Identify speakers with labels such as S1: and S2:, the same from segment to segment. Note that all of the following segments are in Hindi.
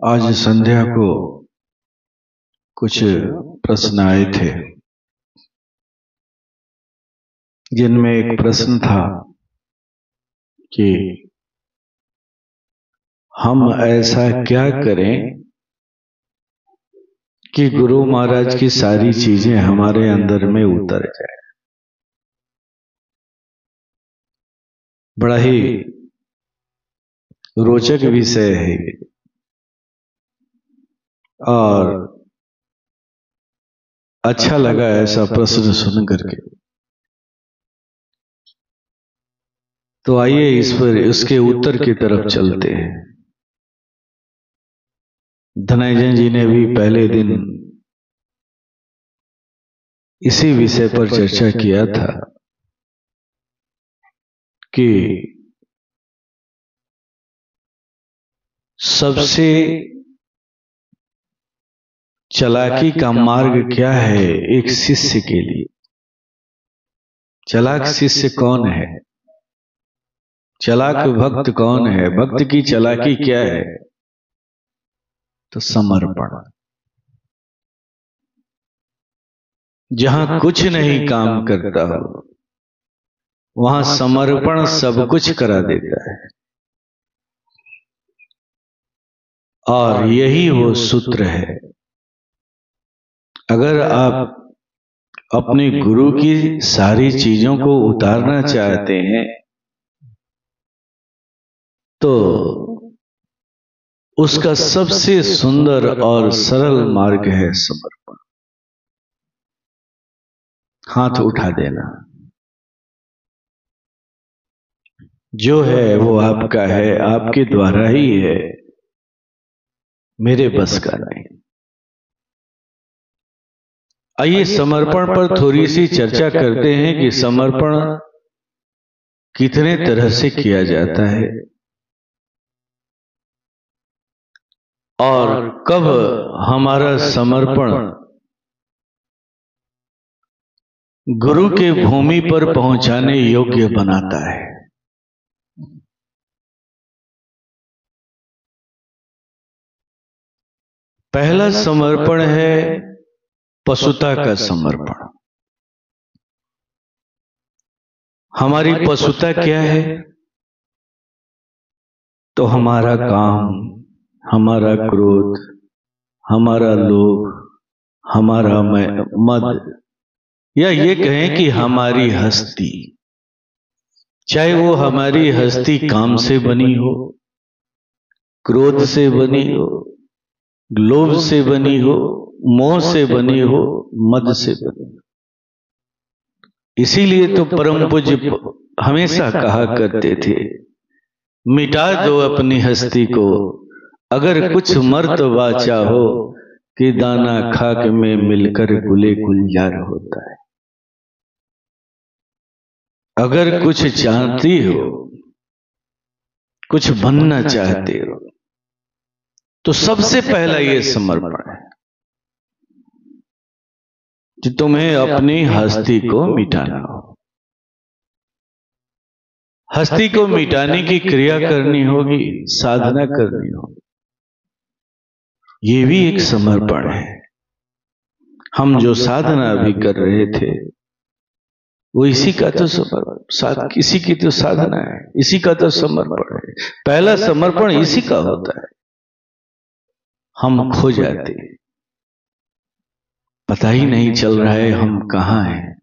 S1: आज संध्या को कुछ प्रश्न आए थे, जिनमें एक प्रश्न था कि हम ऐसा क्या करें कि गुरु महाराज की सारी चीजें हमारे अंदर में उतर जाए। बड़ा ही रोचक विषय है और अच्छा लगा ऐसा प्रश्न सुन करके। तो आइए इस पर इसके उत्तर की तरफ चलते हैं। धनंजय जी ने भी पहले दिन इसी विषय पर चर्चा किया था कि सबसे चालाकी का मार्ग क्या है एक शिष्य के लिए। चालाक शिष्य कौन है, चालाक भक्त कौन है, भक्त की चालाकी क्या है? तो समर्पण। जहां कुछ नहीं काम करता हो वहां समर्पण सब कुछ करा देता है। और यही वो सूत्र है। अगर आप अपने गुरु की सारी चीजों को उतारना चाहते हैं तो उसका सबसे सुंदर और सरल मार्ग है समर्पण। हाथ उठा देना, जो है वो आपका है, आपके द्वारा ही है, मेरे बस का नहीं। आइए समर्पण पर थोड़ी सी चर्चा करते हैं कि समर्पण कितने तरह से किया जाता है और कब हमारा समर्पण गुरु के भूमि पर पहुंचाने योग्य बनाता है। पहला समर्पण है पशुता का समर्पण। हमारी पशुता क्या है? तो हमारा काम, हमारा क्रोध, हमारा लोभ, हमारा मद, या ये कहें कि हमारी हस्ती। चाहे वो हमारी हस्ती काम से बनी हो, क्रोध से बनी हो, लोभ से बनी हो, मोह से बनी हो, मद से बनी हो। इसीलिए तो परम पूज्य हमेशा कहा करते थे, मिटा दो अपनी हस्ती को, अगर कुछ मर्तबा चाहो कि दाना खाक में मिलकर गुले गुलजार होता है। अगर कुछ चाहती हो, कुछ बनना चाहते हो, तो सबसे पहला ये समर्पण है कि तुम्हें अपनी हस्ती को मिटाना हो। हस्ती को मिटाने की क्रिया करनी होगी, साधना करनी होगी। ये भी एक समर्पण है। हम जो साधना अभी कर रहे थे वो इसी का तो समर्पण, इसी की तो साधना है, इसी का तो समर्पण है। पहला समर्पण इसी का होता है। हम खो जाते, पता ही नहीं चल रहा है हम कहाँ हैं,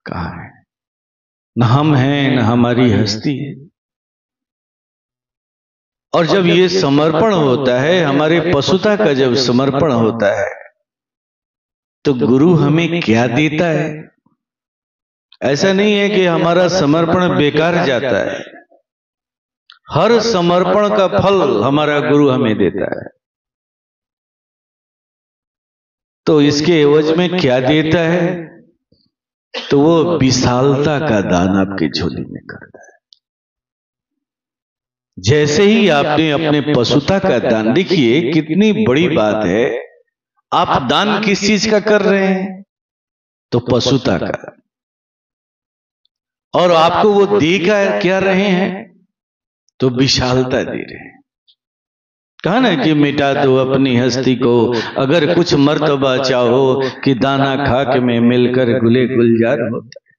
S1: कहाँ हैं। न हम हैं, न हमारी हस्ती है। और जब ये समर्पण होता है, हमारे पशुता का जब समर्पण होता है, तो गुरु हमें क्या देता है? ऐसा नहीं है कि हमारा समर्पण बेकार जाता है। हर समर्पण का फल हमारा गुरु हमें देता है। तो इसके एवज में क्या देता है? तो वो विशालता का दान आपकी झोली में करता है। जैसे ही आपने अपने पशुता का दान, देखिए कितनी बड़ी बात है। आप दान किस चीज का कर रहे हैं? तो पशुता का। और आपको वो दे क्या रहे हैं? तो विशालता दे रहे हैं। कहा ना कि मिटा दो अपनी हस्ती को, अगर कुछ मर्तबा चाहो कि दाना खाक में मिलकर गुले गुलजार होता है।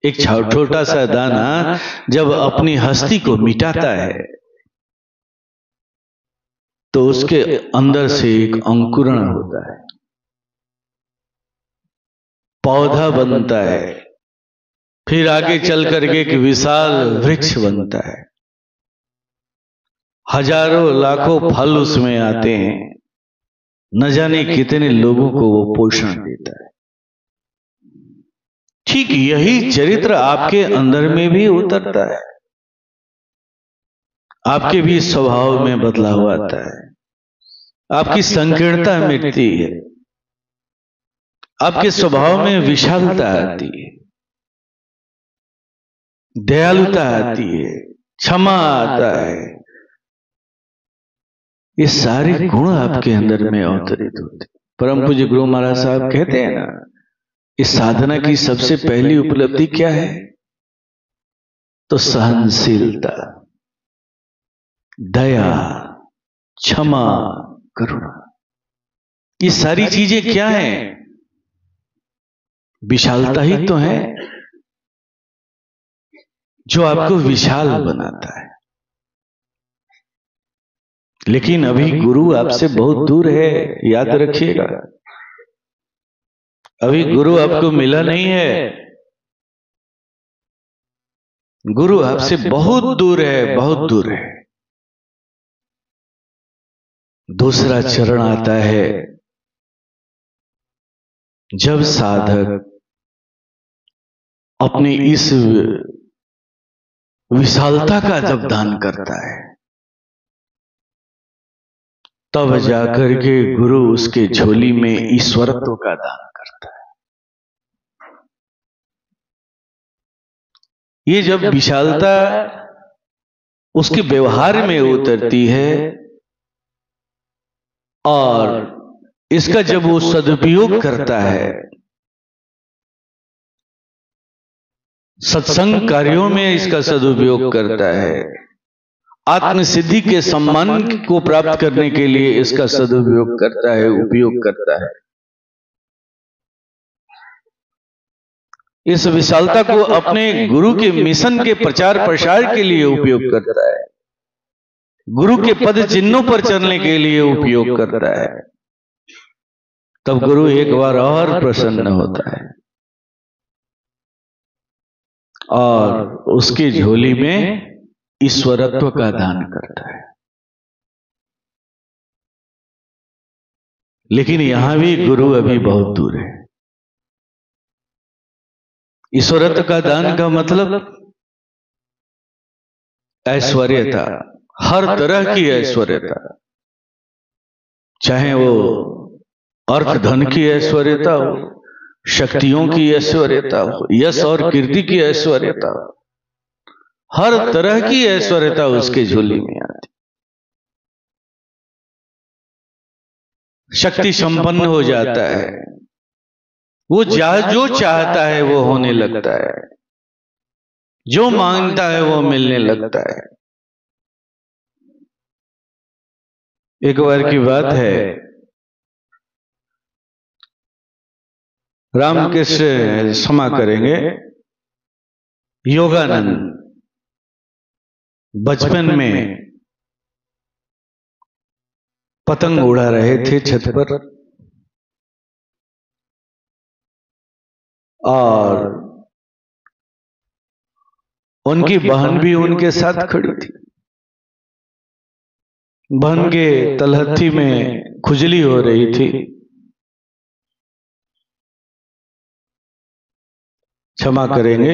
S1: एक छोटा सा दाना जब अपनी हस्ती को मिटाता है तो उसके अंदर से एक अंकुरण होता है, पौधा बनता है, फिर आगे चल करके एक विशाल वृक्ष बनता है, हजारों लाखों फल उसमें आते हैं, न जाने कितने लोगों को वो पोषण देता है। ठीक यही चरित्र आपके अंदर में भी उतरता है, आपके भी स्वभाव में बदलाव आता है, आपकी संकीर्णता मिटती है, आपके स्वभाव में विशालता आती है, दयालुता आती है, क्षमा आता है। ये सारे गुण आपके अंदर में अवतरित होते। परम पूज्य गुरु महाराज साहब कहते हैं ना, इस साधना की सबसे पहली उपलब्धि क्या है? तो सहनशीलता, दया, क्षमा, करुणा। ये सारी चीजें क्या हैं? विशालता ही तो है जो आपको विशाल बनाता है। लेकिन अभी गुरु आपसे बहुत दूर है, याद रखिएगा। अभी गुरु आपको मिला नहीं है, गुरु आपसे बहुत दूर है, बहुत दूर है। दूसरा चरण आता है जब साधक अपनी इस विशालता का जब दान करता है, तब जाकर के गुरु उसके झोली में ईश्वरत्व का दान करता है। ये जब विशालता उसके व्यवहार में उतरती है और इसका जब वो सदुपयोग करता है, सत्संग कार्यों में इसका सदुपयोग करता है, आत्म सिद्धि के सम्मान को प्राप्त करने के लिए इसका सदुपयोग करता है, उपयोग करता है। इस विशालता को अपने गुरु के मिशन के प्रचार प्रसार के लिए उपयोग करता है, गुरु के पद चिन्हों पर चलने के लिए उपयोग करता है। तब गुरु एक बार और प्रसन्न होता है और उसकी झोली में ईश्वरत्व का दान करता है। लेकिन यहां भी गुरु अभी बहुत दूर है। ईश्वरत्व का दान का मतलब ऐश्वर्यता, हर तरह की ऐश्वर्यता, चाहे वो अर्थ धन की ऐश्वर्यता हो, शक्तियों की ऐश्वर्यता हो, यश और कीर्ति की ऐश्वर्यता हो, हर तरह की ऐश्वर्यता उसके झोली में आती। शक्ति संपन्न हो जाता है, वो जो चाहता है वो होने लगता है, जो मांगता है वो मिलने लगता है। एक बार की बात है, रामकृष्ण क्षमा करेंगे, योगानंद बचपन में पतंग उड़ा रहे थे छत पर और उनकी बहन भी उनके साथ खड़ी थी। बहन के तलहथी में खुजली हो रही थी। क्षमा करेंगे,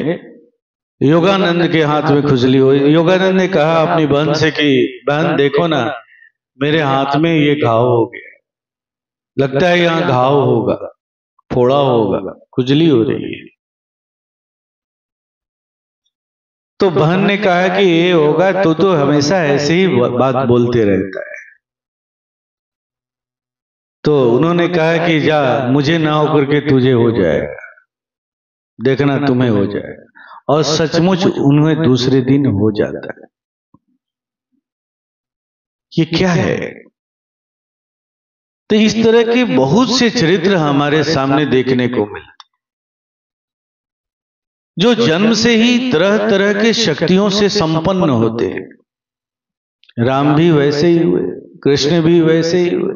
S1: योगानंद के हाथ में खुजली हुई। योगानंद ने कहा अपनी बहन से कि बहन देखो ना, मेरे हाथ में ये घाव हो गया, लगता है यहाँ घाव होगा, फोड़ा होगा, खुजली हो रही है। तो बहन ने कहा कि ये होगा, तो हमेशा ऐसे ही बात बोलते रहता है। तो उन्होंने कहा कि जा, मुझे ना होकर के तुझे हो जाएगा, देखना तुम्हें हो जाएगा। और सचमुच उन्हें दूसरे दिन हो जाता है। ये क्या है? तो इस तरह के बहुत से चरित्र हमारे सामने देखने को मिलते, जो जन्म से ही तरह तरह के शक्तियों से संपन्न होते हैं। राम भी वैसे ही हुए, कृष्ण भी वैसे ही हुए।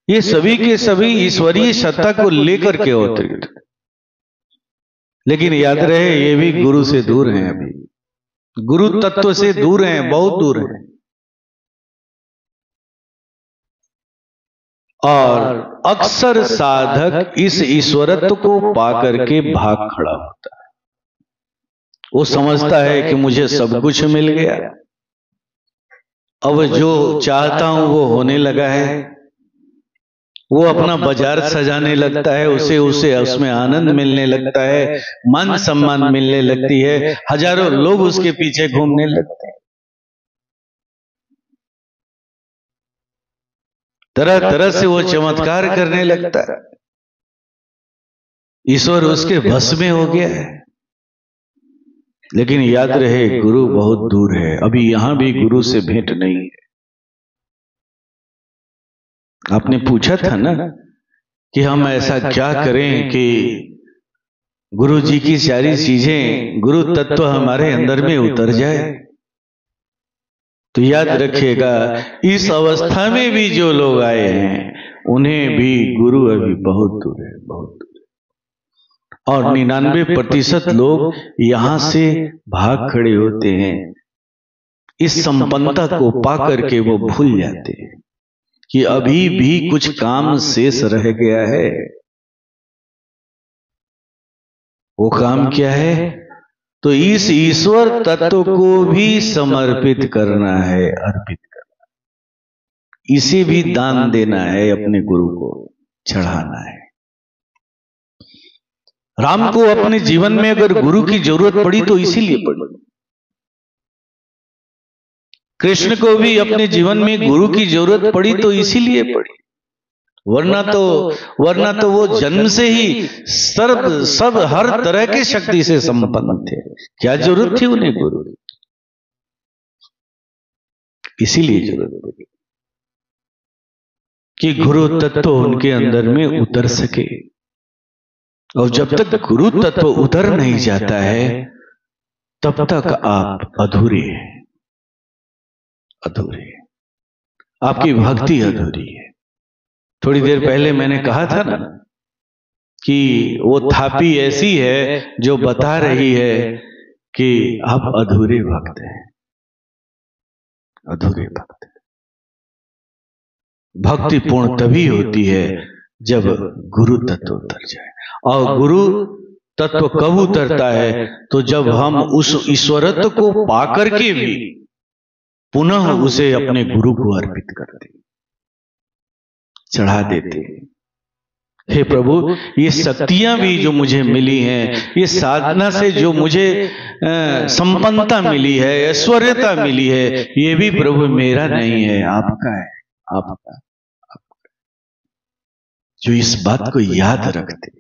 S1: ये सभी के सभी ईश्वरीय सत्ता को लेकर के अवतरित, लेकिन याद रहे ये भी गुरु से दूर हैं, अभी गुरु तत्व से दूर हैं, बहुत दूर हैं। और अक्सर साधक इस ईश्वरत्व को पाकर के भाग खड़ा होता है। वो समझता है कि मुझे सब कुछ मिल गया, अब जो चाहता हूं वो होने लगा है। वो अपना बाजार सजाने लगता है, उसे उसमें आनंद मिलने लगता है, मान सम्मान मिलने लगती है, हजारों लोग उसके पीछे घूमने लगते हैं, तरह तरह से वो चमत्कार करने लगता है। ईश्वर उसके बस में हो गया है। लेकिन याद रहे गुरु बहुत दूर है, अभी यहां भी गुरु से भेंट नहीं है। आपने पूछा था ना कि हम ऐसा क्या करें कि गुरु जी की सारी चीजें, गुरु तत्व हमारे अंदर में उतर जाए। तो याद रखिएगा, इस अवस्था में भी जो लोग आए हैं उन्हें भी गुरु अभी बहुत दूर है, बहुत दूर है। और 99% लोग यहां से भाग खड़े होते हैं। इस संपन्नता को पा करके वो भूल जाते हैं कि अभी भी कुछ काम शेष रह गया है। वो काम क्या है? तो इस ईश्वर तत्व को भी समर्पित करना है, अर्पित करना, इसे भी दान देना है, अपने गुरु को चढ़ाना है। राम को अपने जीवन में अगर गुरु की जरूरत पड़ी तो इसीलिए पड़ी। कृष्ण को भी अपने जीवन में गुरु की जरूरत पड़ी तो इसीलिए पड़ी, वरना तो वो जन्म से ही सब हर तरह के शक्ति से संपन्न थे। क्या जरूरत थी उन्हें गुरु की? इसीलिए जरूरत पड़ी कि गुरु तत्व उनके अंदर में उतर सके। और जब तक गुरु तत्व उतर नहीं जाता है तब तक आप अधूरे हैं, अधूरे, आपकी भक्ति अधूरी है। थोड़ी देर पहले मैंने कहा था ना कि वो थापी ऐसी है जो बता रही है कि आप अधूरे भक्त हैं, अधूरे भक्त। भक्ति पूर्ण तभी होती है जब गुरु तत्व उतर जाए। और गुरु तत्व कब उतरता है? तो जब हम उस ईश्वरत्व को पाकर के भी पुनः उसे अपने गुरु को अर्पित करते, चढ़ा देते। हे प्रभु, ये शक्तियां भी जो मुझे मिली हैं, ये साधना से जो मुझे संपन्नता मिली है, ऐश्वर्यता मिली है, ये भी प्रभु मेरा नहीं है, आपका है, आपका। जो इस बात को याद रखते,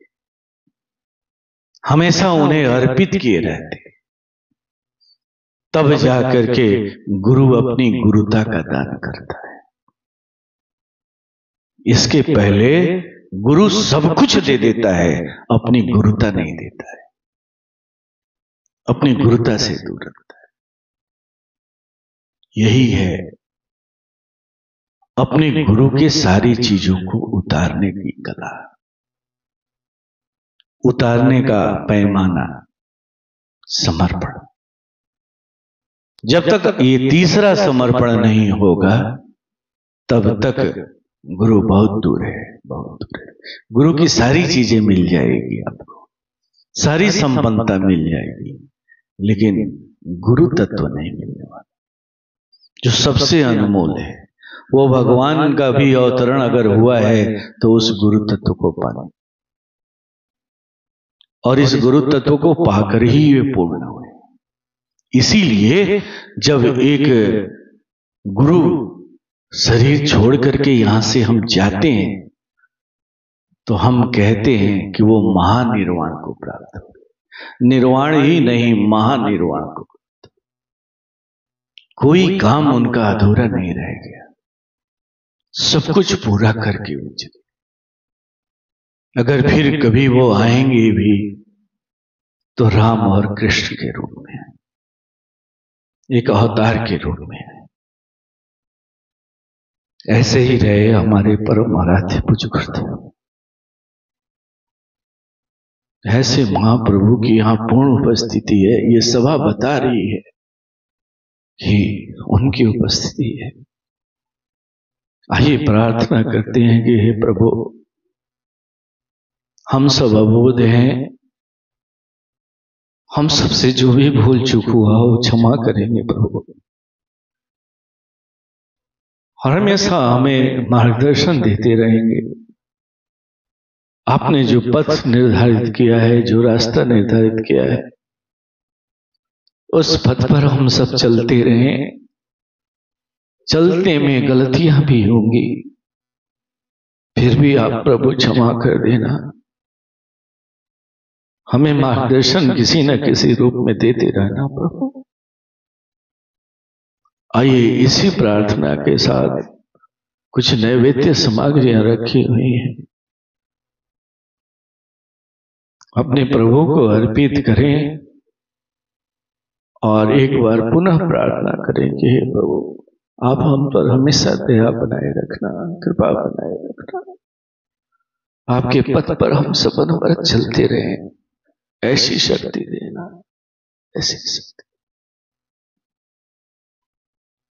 S1: हमेशा उन्हें अर्पित किए रहते, तब जाकर के गुरु अपनी गुरुता का दान करता है। इसके पहले गुरु सब कुछ दे देता है, अपनी गुरुता नहीं देता है, अपनी गुरुता से दूर रखता है। यही है अपने गुरु के सारी चीजों को उतारने की कला, उतारने का पैमाना, समर्पण। जब तक ये तीसरा समर्पण नहीं होगा तब तक गुरु बहुत दूर है, बहुत दूर है। गुरु की सारी चीजें मिल जाएगी आपको, सारी संपन्नता मिल जाएगी, लेकिन गुरु तत्व नहीं मिलने वाला जो सबसे अनमोल है। वो भगवान का भी अवतरण अगर हुआ है तो उस गुरु तत्व को पाना, और इस गुरु तत्व को पाकर ही वे पूर्ण हुए। इसीलिए जब एक गुरु शरीर छोड़ करके यहां से हम जाते हैं तो हम कहते हैं कि वो महानिर्वाण को प्राप्त हो। निर्वाण ही नहीं, महानिर्वाण को प्राप्त। कोई काम उनका अधूरा नहीं रह गया, सब कुछ पूरा करके वो चले। अगर फिर कभी वो आएंगे भी तो राम और कृष्ण के रूप में, एक अवतार के रूप में। ऐसे ही रहे हमारे परम आराध्य पूज्य गुरुदेव। ऐसे महाप्रभु की यहां पूर्ण उपस्थिति है, ये सभा बता रही है कि उनकी उपस्थिति है। आइए प्रार्थना करते हैं कि हे प्रभु, हम सब अबोध हैं, हम सबसे जो भी भूल चूक हुआ हो क्षमा करेंगे प्रभु, और हमेशा हमें मार्गदर्शन देते रहेंगे। आपने जो पथ निर्धारित किया है, जो रास्ता निर्धारित किया है, उस पथ पर हम सब चलते रहें। चलते में गलतियां भी होंगी, फिर भी आप प्रभु क्षमा कर देना, हमें मार्गदर्शन किसी न किसी रूप में देते रहना प्रभु। आइए इसी प्रार्थना के साथ कुछ नैवेद्य सामग्रियां रखी हुई हैं, अपने प्रभु को अर्पित करें और एक बार पुनः प्रार्थना करें कि हे प्रभु, आप हम पर हमेशा दया बनाए रखना, कृपा बनाए रखना, आपके पथ पर हम सब अनवरत चलते रहें, ऐसी शक्ति देना, ऐसी शक्ति।